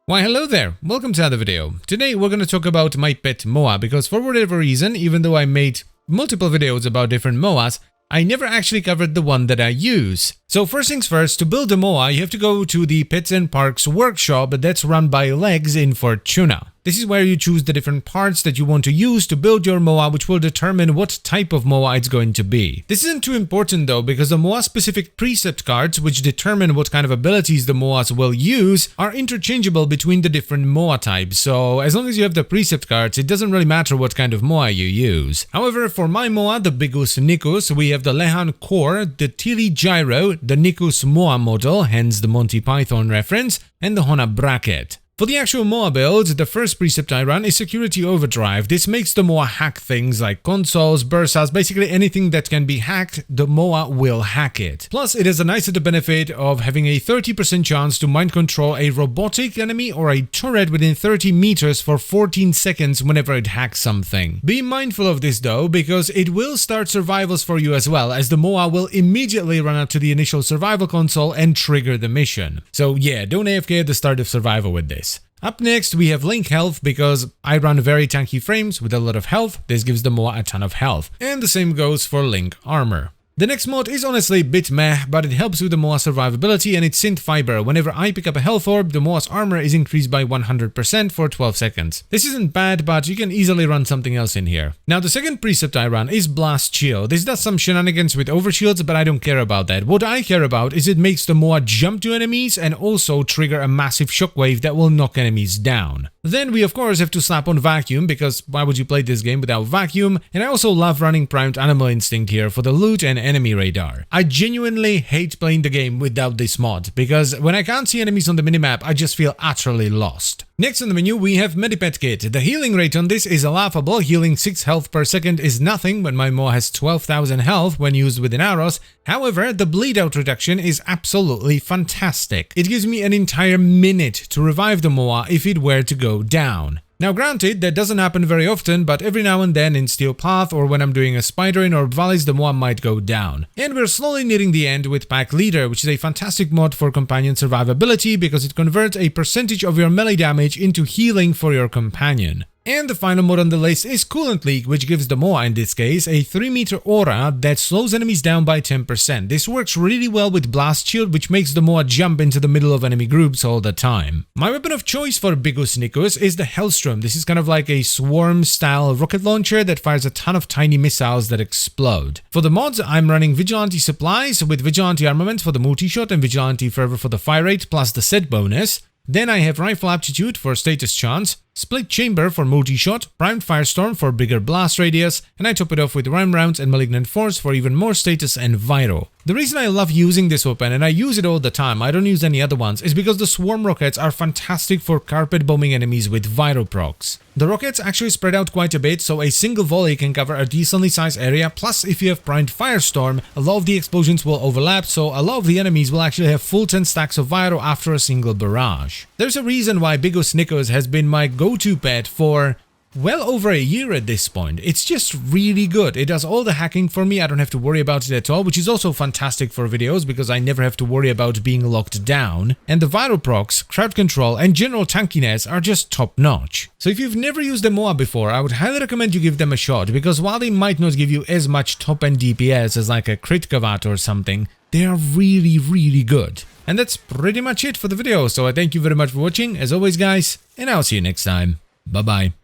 Why hello there, welcome to another video. Today we're going to talk about my pet Moa because for whatever reason, even though I made multiple videos about different Moas, I never actually covered the one that I use. So first things first, to build a Moa you have to go to the Pets and Parks workshop that's run by Legs in Fortuna. This is where you choose the different parts that you want to use to build your Moa, which will determine what type of Moa it's going to be. This isn't too important though, because the Moa specific precept cards, which determine what kind of abilities the Moas will use, are interchangeable between the different Moa types, so as long as you have the precept cards, it doesn't really matter what kind of Moa you use. However, for my Moa, the Biggus Nychus, we have the Lehan Core, the Tili Gyro, the Nychus Moa model, hence the Monty Python reference, and the Hona Bracket. For the actual Moa build, the first precept I run is Security Overdrive. This makes the Moa hack things like consoles, bursas, basically anything that can be hacked, the Moa will hack it. Plus, it has a nice little benefit of having a 30% chance to mind control a robotic enemy or a turret within 30 meters for 14 seconds whenever it hacks something. Be mindful of this though, because it will start survivals for you as well, as the Moa will immediately run up to the initial survival console and trigger the mission. So yeah, don't AFK at the start of survival with this. Up next, we have Link Health, because I run very tanky frames with a lot of health. This gives the Moa a ton of health. And the same goes for Link Armor. The next mod is honestly a bit meh, but it helps with the Moa survivability, and it's Synth Fiber. Whenever I pick up a health orb, the Moa's armor is increased by 100% for 12 seconds. This isn't bad, but you can easily run something else in here. Now the second precept I run is Blast Shield. This does some shenanigans with overshields, but I don't care about that. What I care about is it makes the Moa jump to enemies and also trigger a massive shockwave that will knock enemies down. Then we of course have to slap on Vacuum, because why would you play this game without Vacuum? And I also love running Primed Animal Instinct here for the loot and enemy radar. I genuinely hate playing the game without this mod, because when I can't see enemies on the minimap, I just feel utterly lost. Next on the menu we have Medipet Kit. The healing rate on this is laughable. Healing 6 health per second is nothing when my Moa has 12,000 health when used within arrows. However, the bleed out reduction is absolutely fantastic. It gives me an entire minute to revive the Moa if it were to go down. Now granted, that doesn't happen very often, but every now and then in Steel Path or when I'm doing a spider in Orb Valleys, the Moa might go down. And we're slowly nearing the end with Pack Leader, which is a fantastic mod for companion survivability because it converts a percentage of your melee damage into healing for your companion. And the final mod on the list is Coolant Leak, which gives the Moa, in this case, a 3-meter aura that slows enemies down by 10%. This works really well with Blast Shield, which makes the Moa jump into the middle of enemy groups all the time. My weapon of choice for Biggus Nychus is the Hellstrom. This is kind of like a swarm-style rocket launcher that fires a ton of tiny missiles that explode. For the mods, I'm running Vigilante Supplies with Vigilante Armament for the multi-shot and Vigilante Fervor for the fire rate, plus the set bonus. Then I have Rifle Aptitude for status chance, Split Chamber for multi-shot, Primed Firestorm for bigger blast radius, and I top it off with Rhyme Rounds and Malignant Force for even more status and vital. The reason I love using this weapon, and I use it all the time, I don't use any other ones, is because the swarm rockets are fantastic for carpet bombing enemies with vital procs. The rockets actually spread out quite a bit, so a single volley can cover a decently sized area, plus if you have Primed Firestorm, a lot of the explosions will overlap, so a lot of the enemies will actually have full 10 stacks of vital after a single barrage. There's a reason why Biggus Nychus has been my go-to pet for well over a year at this point. It's just really good. It does all the hacking for me. I don't have to worry about it at all, which is also fantastic for videos because I never have to worry about being locked down. And the vital procs, crowd control, and general tankiness are just top notch. So if you've never used a Moa before, I would highly recommend you give them a shot, because while they might not give you as much top-end DPS as like a Crit Kavat or something, they are really good. And that's pretty much it for the video, so I thank you very much for watching, as always guys, and I'll see you next time. Bye bye.